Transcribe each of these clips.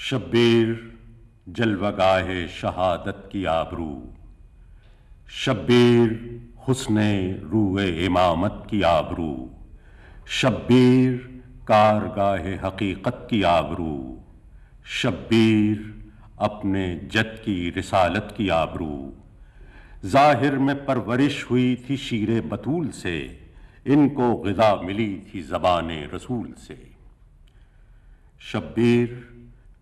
شبیر جلوہ گاہ شہادت کی آبرو، شبیر حسن روح امامت کی آبرو، شبیر کارگاہ حقیقت کی آبرو، شبیر اپنے جد کی رسالت کی آبرو۔ ظاہر میں پرورش ہوئی تھی شیر بطول سے، ان کو غذا ملی تھی زبان رسول سے۔ شبیر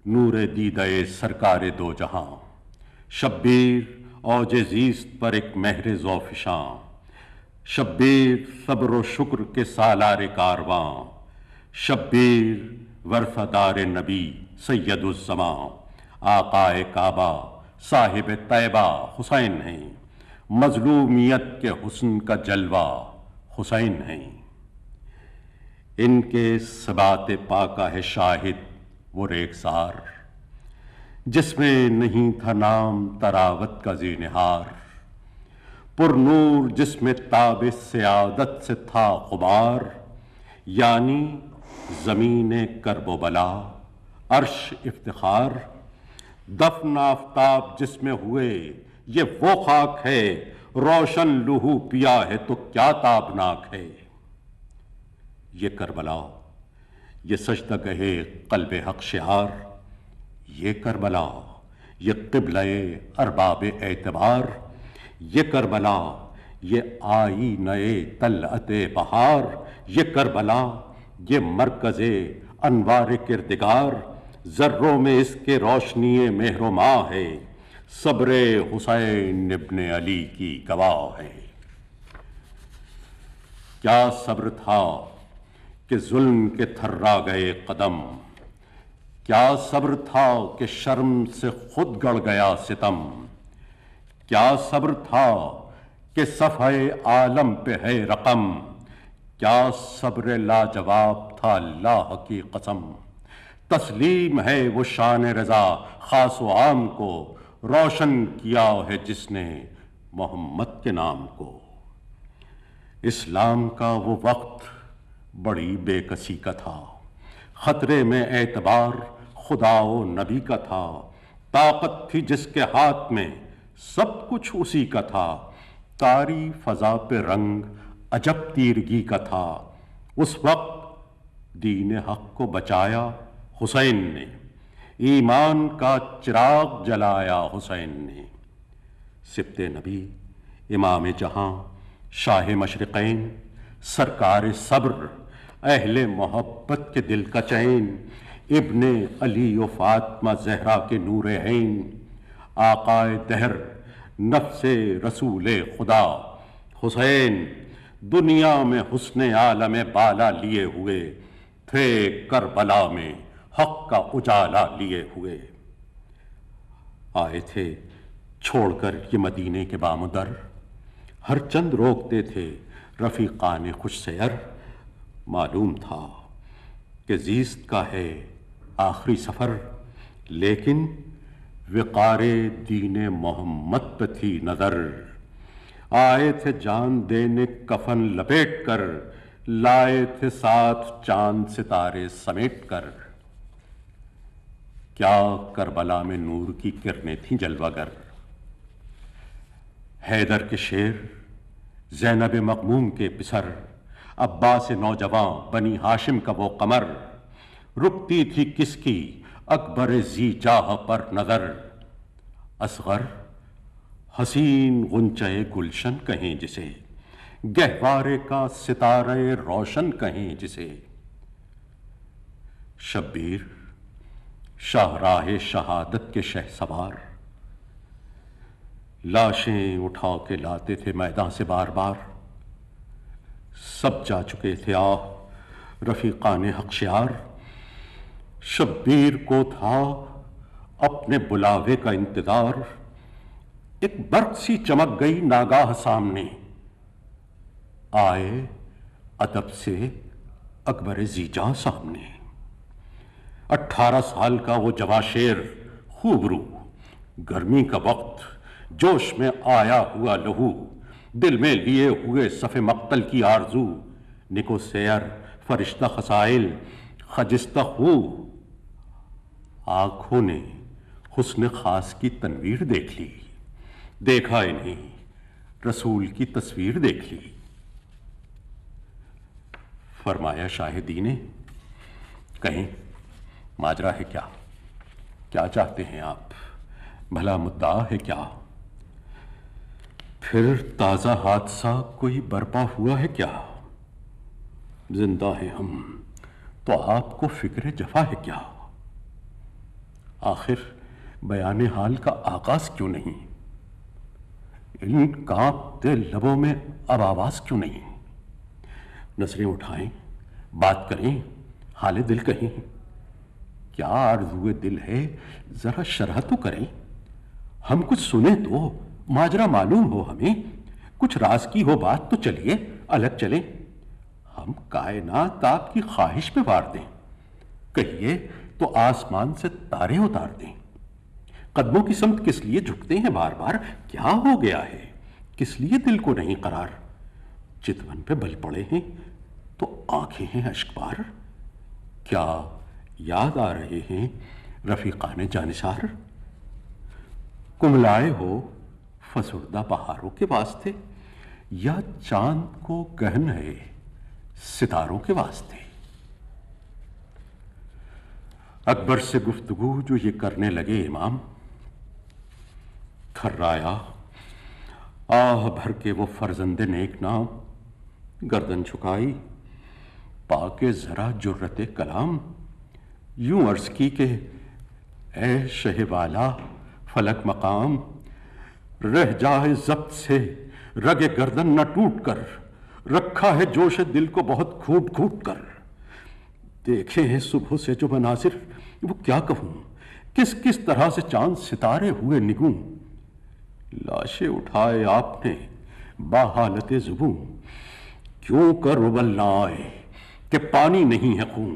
نور دیدہ سرکار دو جہاں، شبیر اوج زیست پر ایک مہر ذوفشاں، شبیر صبر و شکر کے سالار کارواں، شبیر ورثہ دار نبی سید الزماں، آقائے کعبہ صاحب طیبہ حسین ہیں، مظلومیت کے حسن کا جلوہ حسین ہیں۔ ان کے ثبات پاکہ ہے شاہد وہ ریگزار، جس میں نہیں تھا نام طراوت کا زینہار، پر نور جس میں تاب سعادت سے تھا غبار، یعنی زمین کرب و بلا عرش افتخار۔ دفن آفتاب جس میں ہوئے یہ وہ خاک ہے، روشن لہو پیا ہے تو کیا تابناک ہے۔ یہ کربلا، یہ سجدہ گہے قلب حق شعار، یہ کربلا، یہ قبلہ ارباب اعتبار، یہ کربلا، یہ آئینہ طلعت بہار، یہ کربلا، یہ مرکز انوار کردگار، ذروں میں اس کے روشنی مہر و ماہ ہے، صبر حسین ابن علی کی گواہ ہے۔ کیا صبر تھا کہ ظلم کے تھرا گئے قدم، کیا صبر تھا کہ شرم سے خود گڑ گیا ستم، کیا صبر تھا کہ صفحہ عالم پہ ہے رقم، کیا صبر لاجواب تھا اللہ کی قسم۔ تسلیم ہے وہ شان رضا خاص و عام کو، روشن کیا ہے جس نے محمد کے نام کو۔ اسلام کا وہ وقت بڑی بے کسی کا تھا، خطرے میں اعتبار خدا و نبی کا تھا، طاقت تھی جس کے ہاتھ میں سب کچھ اسی کا تھا، طاری فضا پہ رنگ عجب تیرگی کا تھا۔ اس وقت دین حق کو بچایا حسین نے، ایمان کا چراغ جلایا حسین نے۔ سبط نبی، امام جہاں، شاہ مشرقین، سرکار صبر، اہل محبت کے دل کا چین، ابن علی و فاطمہ زہرا کے نور عین، آقائے دہر نفس رسول خدا حسین، دنیا میں حسن عالم بالا لیے ہوئے تھے، کربلا میں حق کا اجالا لیے ہوئے۔ آئے تھے چھوڑ کر یہ مدینے کے بام و در، ہر چند روکتے تھے رفیقان خوش سیر، معلوم تھا کہ زیست کا ہے آخری سفر، لیکن وقار دین محمد پہ تھی نظر۔ آئے تھے جان دینے کفن لپیٹ کر، لائے تھے ساتھ چاند ستارے سمیٹ کر۔ کیا کربلا میں نور کی کرنیں تھیں جلوہ گر، حیدر کے شیر، زینب مغموم کے پسر، عباس نوجواں، بنی ہاشم کا وہ قمر، رکتی تھی کس کی اکبر ذی جاہ پر نظر۔ اصغر حسین غنچہ گلشن کہیں جسے، گہوارے کا ستارہ روشن کہیں جسے۔ شبیر شاہراہ شہادت کے شہ سوار، لاشیں اٹھا کے لاتے تھے میدان سے بار بار، سب جا چکے تھے آہ رفیقان حق شعار۔ شبیر کو تھا اپنے بلاوے کا انتظار، ایک برق سی چمک گئی ناگاہ سامنے، آئے ادب سے اکبر ذی جاں سامنے۔ 18 سال کا وہ جواں شیر خوبرو، گرمی کا وقت، جوش میں آیا ہوا لہو، دل میں لیے ہوئے صف مقتل کی آرزو، نکو سیر فرشتہ خسائل خجستہ خو، آنکھوں نے حسن خاص کی تنویر دیکھ لی، دیکھا انہیں رسول کی تصویر دیکھ لی۔ فرمایا شاہدی نے، کہیں ماجرا ہے کیا؟ کیا چاہتے ہیں آپ؟ بھلا مدعا ہے کیا؟ پھر تازہ حادثہ کوئی برپا ہوا ہے کیا؟ زندہ ہیں ہم تو آپ کو فکر جفا ہے کیا؟ آخر بیان حال کا آغاز کیوں نہیں؟ ان کانپتے لبوں میں اب آواز کیوں نہیں؟ نظریں اٹھائیں، بات کریں، حال دل کہیں۔ کیا آرزوئے دل ہے ذرا شرح تو کریں، ہم کچھ سنیں تو ماجرا معلوم ہو ہمیں، کچھ راز کی ہو بات تو چلیے الگ چلیں، ہم کائنات آپ کی خواہش پہ وار دیں، کہیے تو آسمان سے تارے اتار دیں۔ قدموں کی سمت کس لیے جھکتے ہیں بار بار؟ کیا ہو گیا ہے؟ کس لیے دل کو نہیں قرار؟ چتون پہ بل پڑے ہیں تو آنکھیں ہیں اشکبار، کیا یاد آ رہے ہیں رفیقان جانثار؟ کملائے ہو فسردہ بہاروں کے واسطے، یا چاند کو گہن ہے ستاروں کے واسطے؟ اکبر سے گفتگو جو یہ کرنے لگے امام، تھرایا، آہ بھر کے وہ فرزند نیک نام، گردن جھکائی پاکے ذرا جرت کلام، یوں عرض کی کہ اے شہ والا فلک مقام، رہ جائے ضبط سے رگ گردن نہ ٹوٹ کر، رکھا ہے جوش دل کو بہت گھوٹ گھوٹ کر، دیکھے ہیں صبح سے جو مناظر وہ کیا کہوں، کس کس طرح سے چاند ستارے ہوئے نگوں، لاشیں اٹھائے آپ نے باحالت زبوں، کیوں کر ابل نہ آئے کہ پانی نہیں ہے خون،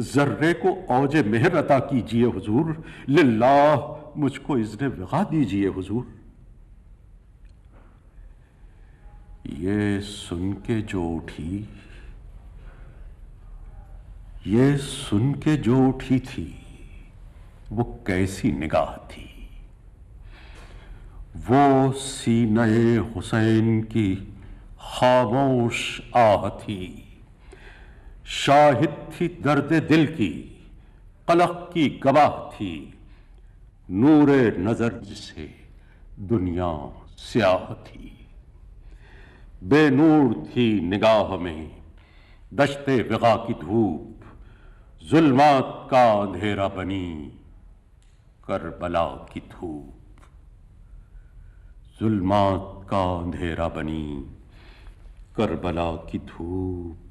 ذرے کو اوج مہر عطا کیجئے حضور، للہ مجھ کو اذن وغا دیجئے حضور۔ یہ سن کے جو اٹھی، یہ سن کے جو اٹھی تھی وہ کیسی نگاہ تھی، وہ سینہ حسین کی خاموش آہ تھی، شاہد تھی درد دل کی، قلق کی گواہ تھی، نور نظر جسے دنیا سیاہ تھی، بے نور تھی نگاہ میں دشت وغا کی دھوپ، ظلمات کا اندھیرا بنی کربلا کی دھوپ، ظلمات کا اندھیرا بنی کربلا کی دھوپ۔